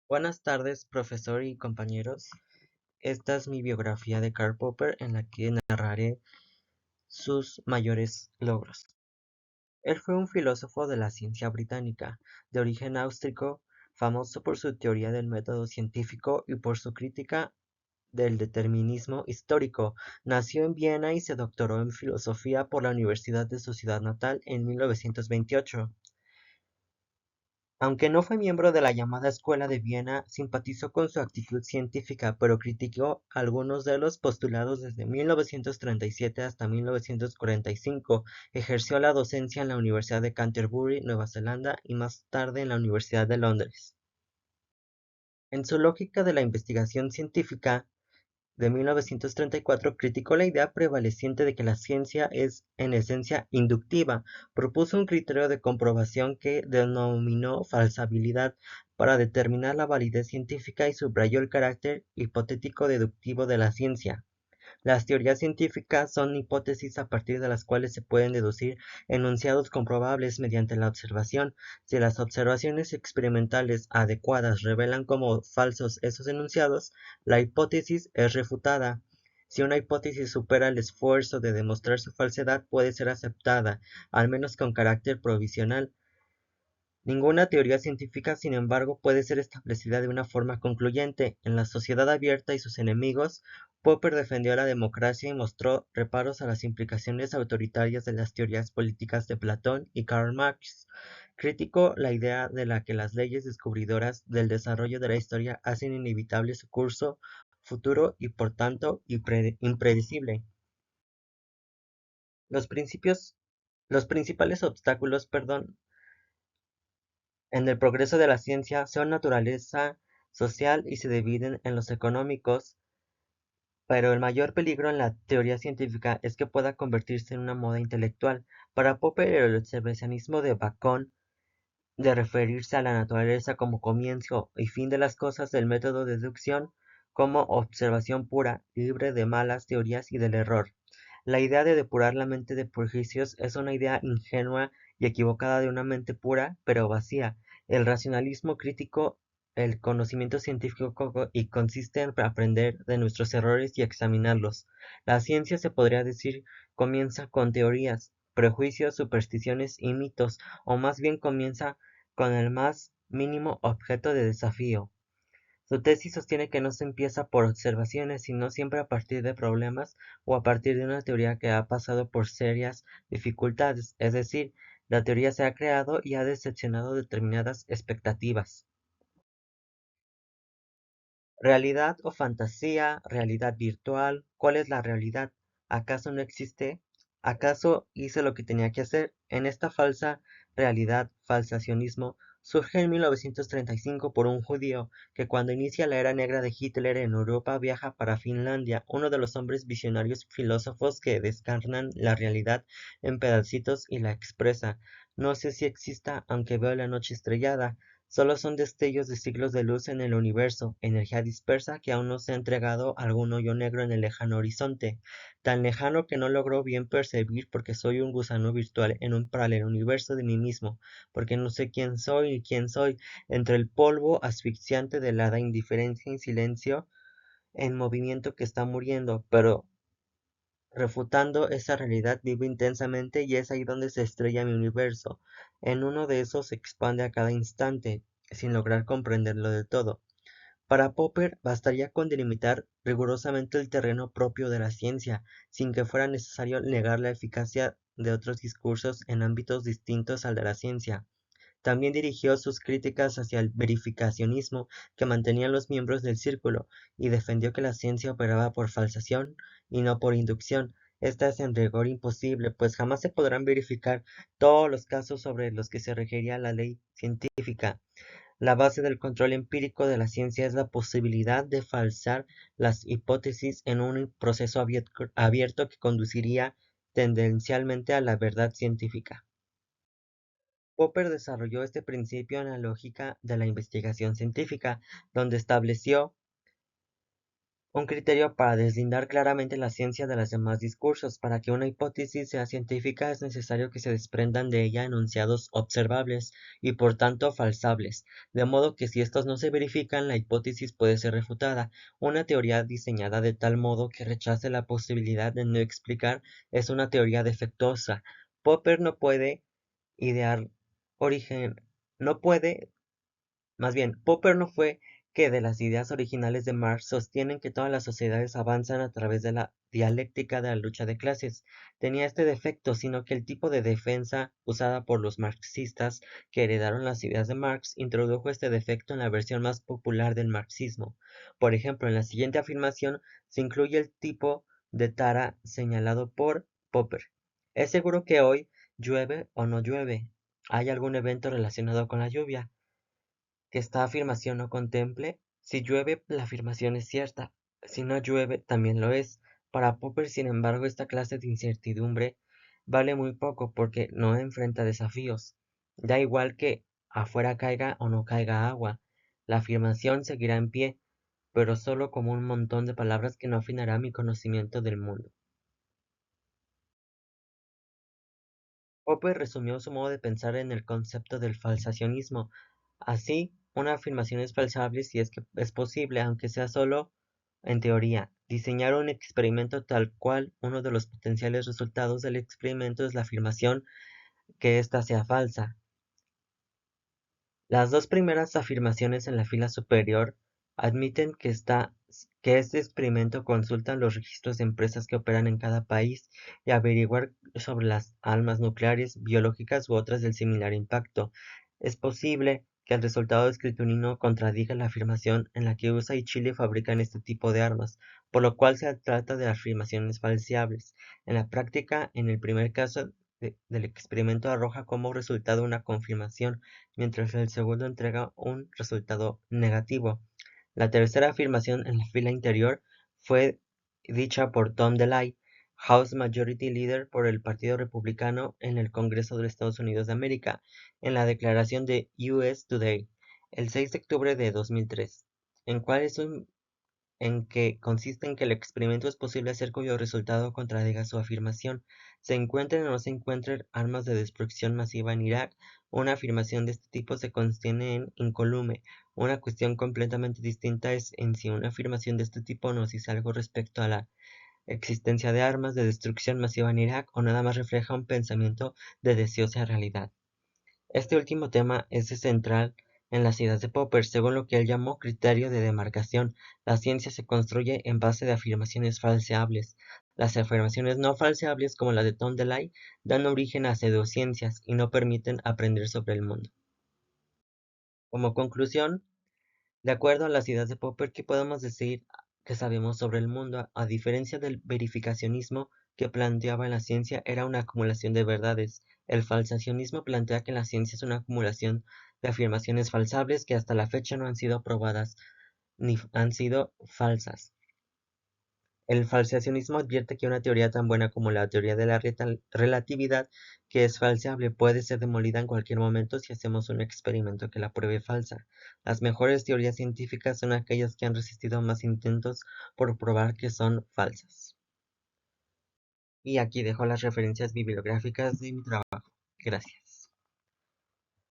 Buenas tardes, profesor y compañeros. Esta es mi biografía de Karl Popper en la que narraré sus mayores logros. Él fue un filósofo de la ciencia británica, de origen austríaco, famoso por su teoría del método científico y por su crítica del determinismo histórico. Nació en Viena y se doctoró en filosofía por la Universidad de su ciudad natal en 1928. Aunque no fue miembro de la llamada Escuela de Viena, simpatizó con su actitud científica, pero criticó algunos de los postulados desde 1937 hasta 1945. Ejerció la docencia en la Universidad de Canterbury, Nueva Zelanda, y más tarde en la Universidad de Londres. En su lógica de la investigación científica, de 1934 criticó la idea prevaleciente de que la ciencia es en esencia inductiva. Propuso un criterio de comprobación que denominó falsabilidad para determinar la validez científica y subrayó el carácter hipotético deductivo de la ciencia. Las teorías científicas son hipótesis a partir de las cuales se pueden deducir enunciados comprobables mediante la observación. Si las observaciones experimentales adecuadas revelan como falsos esos enunciados, la hipótesis es refutada. Si una hipótesis supera el esfuerzo de demostrar su falsedad, puede ser aceptada, al menos con carácter provisional. Ninguna teoría científica, sin embargo, puede ser establecida de una forma concluyente. En La sociedad abierta y sus enemigos, Popper defendió la democracia y mostró reparos a las implicaciones autoritarias de las teorías políticas de Platón y Karl Marx. Criticó la idea de la que las leyes descubridoras del desarrollo de la historia hacen inevitable su curso futuro y por tanto impredecible. Los principios, los principales obstáculos, en el progreso de la ciencia son naturaleza social y se dividen en los económicos, pero el mayor peligro en la teoría científica es que pueda convertirse en una moda intelectual. Para Popper, el observacionismo de Bacon, de referirse a la naturaleza como comienzo y fin de las cosas, del método de deducción como observación pura, libre de malas teorías y del error. La idea de depurar la mente de prejuicios es una idea ingenua y equivocada de una mente pura, pero vacía. El racionalismo crítico, el conocimiento científico y consiste en aprender de nuestros errores y examinarlos. La ciencia, se podría decir, comienza con teorías, prejuicios, supersticiones y mitos, o más bien comienza con el más mínimo objeto de desafío. Su tesis sostiene que no se empieza por observaciones, sino siempre a partir de problemas o a partir de una teoría que ha pasado por serias dificultades, es decir, la teoría se ha creado y ha decepcionado determinadas expectativas. ¿Realidad o fantasía? ¿Realidad virtual? ¿Cuál es la realidad? ¿Acaso no existe? ¿Acaso hice lo que tenía que hacer? En esta falsa realidad, falsacionismo, surge en 1935 por un judío que, cuando inicia la era negra de Hitler en Europa, viaja para Finlandia, uno de los hombres visionarios filósofos que descarnan la realidad en pedacitos y la expresa. No sé si exista, aunque veo la noche estrellada. Solo son destellos de siglos de luz en el universo, energía dispersa que aún no se ha entregado a algún hoyo negro en el lejano horizonte, tan lejano que no logro bien percibir porque soy un gusano virtual en un paralelo universo de mí mismo, porque no sé quién soy ni quién soy, entre el polvo asfixiante de la indiferencia y silencio en movimiento que está muriendo, pero refutando esa realidad vivo intensamente, y es ahí donde se estrella mi universo. En uno de esos se expande a cada instante, sin lograr comprenderlo del todo. Para Popper bastaría con delimitar rigurosamente el terreno propio de la ciencia, sin que fuera necesario negar la eficacia de otros discursos en ámbitos distintos al de la ciencia. También dirigió sus críticas hacia el verificacionismo que mantenían los miembros del círculo, y defendió que la ciencia operaba por falsación y no por inducción. Esta es en rigor imposible, pues jamás se podrán verificar todos los casos sobre los que se regiría la ley científica. La base del control empírico de la ciencia es la posibilidad de falsar las hipótesis en un proceso abierto que conduciría tendencialmente a la verdad científica. Popper desarrolló este principio en la lógica de la investigación científica, donde estableció Un criterio para deslindar claramente la ciencia de los demás discursos. Para que una hipótesis sea científica es necesario que se desprendan de ella enunciados observables y por tanto falsables, de modo que si estos no se verifican, la hipótesis puede ser refutada. Una teoría diseñada de tal modo que rechace la posibilidad de no explicar es una teoría defectuosa. Popper no puede idear origen, no puede más bien, Popper no fue que de las ideas originales de Marx sostienen que todas las sociedades avanzan a través de la dialéctica de la lucha de clases. Tenía este defecto, sino que el tipo de defensa usada por los marxistas que heredaron las ideas de Marx introdujo este defecto en la versión más popular del marxismo. Por ejemplo, en la siguiente afirmación se incluye el tipo de tara señalado por Popper. Es seguro que hoy llueve o no llueve. ¿Hay algún evento relacionado con la lluvia que esta afirmación no contemple? Si llueve, la afirmación es cierta; si no llueve, también lo es. Para Popper, sin embargo, esta clase de incertidumbre vale muy poco porque no enfrenta desafíos. Da igual que afuera caiga o no caiga agua, la afirmación seguirá en pie, pero solo como un montón de palabras que no afinará mi conocimiento del mundo. Popper resumió su modo de pensar en el concepto del falsacionismo. Así, una afirmación es falsable si es que es posible, aunque sea solo en teoría, diseñar un experimento tal cual uno de los potenciales resultados del experimento es la afirmación que ésta sea falsa. Las dos primeras afirmaciones en la fila superior admiten que este experimento consulta los registros de empresas que operan en cada país y averiguar sobre las armas nucleares, biológicas u otras del similar impacto. Es posible que el resultado escriturino contradiga la afirmación en la que USA y Chile fabrican este tipo de armas, por lo cual se trata de afirmaciones falseables. En la práctica, en el primer caso del experimento arroja como resultado una confirmación, mientras el segundo entrega un resultado negativo. La tercera afirmación en la fila interior fue dicha por Tom DeLay, House Majority Leader por el Partido Republicano en el Congreso de los Estados Unidos de América, en la declaración de US Today, el 6 de octubre de 2003, en cual es en que consiste en que el experimento es posible hacer cuyo resultado contradiga su afirmación. Se encuentren o no se encuentren armas de destrucción masiva en Irak, una afirmación de este tipo se contiene en incolume. Una cuestión completamente distinta es en si una afirmación de este tipo nos dice algo respecto a la existencia de armas de destrucción masiva en Irak o nada más refleja un pensamiento de deseosa realidad. Este último tema es central en las ideas de Popper, según lo que él llamó criterio de demarcación. La ciencia se construye en base de afirmaciones falseables. Las afirmaciones no falseables, como la de Tom DeLay, dan origen a pseudociencias y no permiten aprender sobre el mundo. Como conclusión, de acuerdo a las ideas de Popper, ¿qué podemos decir que sabemos sobre el mundo? A diferencia del verificacionismo que planteaba en la ciencia era una acumulación de verdades, el falsacionismo plantea que la ciencia es una acumulación de afirmaciones falsables que hasta la fecha no han sido probadas ni han sido falsas. El falsacionismo advierte que una teoría tan buena como la teoría de la relatividad, que es falseable, puede ser demolida en cualquier momento si hacemos un experimento que la pruebe falsa. Las mejores teorías científicas son aquellas que han resistido más intentos por probar que son falsas. Y aquí dejo las referencias bibliográficas de mi trabajo. Gracias.